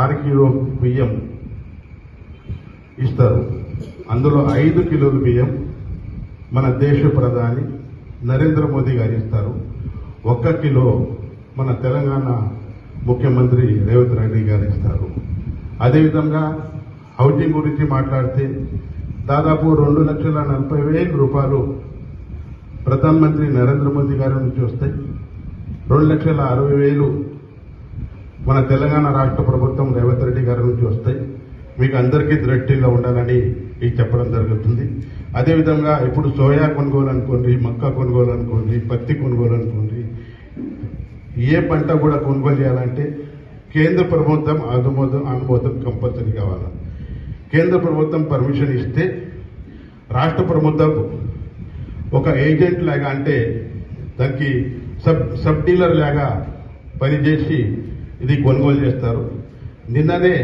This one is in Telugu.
6 కిలో బియ్యం ఇస్తారు. అందులో 5 కిలోల బియ్యం మన దేశ ప్రధాని నరేంద్ర మోదీ గారు ఇస్తారు. 1 కిలో మన తెలంగాణ ముఖ్యమంత్రి రేవంత్ రెడ్డి గారు ఇస్తారు. అదేవిధంగా హౌసింగ్ గురించి మాట్లాడితే దాదాపు 2,40,000 రూపాయలు ప్రధానమంత్రి నరేంద్ర మోదీ గారి నుంచి వస్తాయి. 2,60,000 మన తెలంగాణ రాష్ట్ర ప్రభుత్వం రేవంత్ రెడ్డి గారి నుంచి వస్తాయి. మీకు అందరికీ దృష్టిలో ఉండాలని చెప్పడం జరుగుతుంది. అదేవిధంగా ఇప్పుడు సోయా కొనుగోలు అనుకోండి, మక్క కొనుగోలు అనుకోండి, పత్తి కొనుగోలు అనుకోండి, ఏ పంట కూడా కొనుగోలు చేయాలంటే కేంద్ర ప్రభుత్వం ఆమోదం కంపల్సరీ కావాలి. కేంద్ర ప్రభుత్వం పర్మిషన్ ఇస్తే రాష్ట్ర ప్రభుత్వం ఒక ఏజెంట్ లాగా, అంటే దానికి సబ్ డీలర్ లాగా పనిచేసి ఇది కొనుగోలు చేస్తారు. నిన్ననే